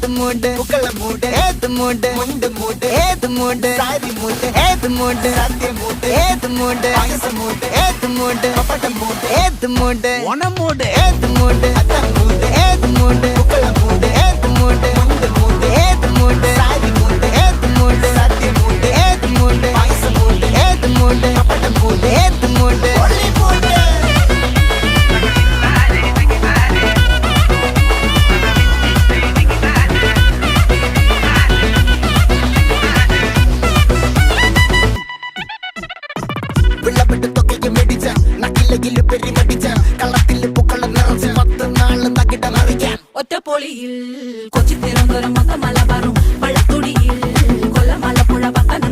മൂട് പുക്കള മൂട് ഏത് മൂട് മുണ്ട് മൂട് ഏത് മൂട് സാരി മൂട് ഏത് മൂട് സത്യ മൂട് ഏത് മൂട് പായസ മൂട് ഏത് മൂട് പപ്പടം മൂട് ഏത് മൂട് ഓണം മൂട് ഏത് മൂട് അത്തം മൂട് ഏത് മൂട് പുക്കള മൂട് ഏത് മൂട് മുണ്ട് മൂട് ഏത് മൂട് സാരി മൂട് ഏത് മൂട് സത്യ മൂട് ഏത് മൂട് പായസ മൂട് ഏത് മൂട് പപ്പടം മൂട് ഏത് മൂട് ഒള്ളി മൂട് ഒറ്റപ്പൊളിയിൽ കൊച്ചി തിരുവനന്തപുരം മൊത്തം മലബാറും വള്ളത്തുടിയിൽ കൊല്ലം ആലപ്പുഴ പത്തനം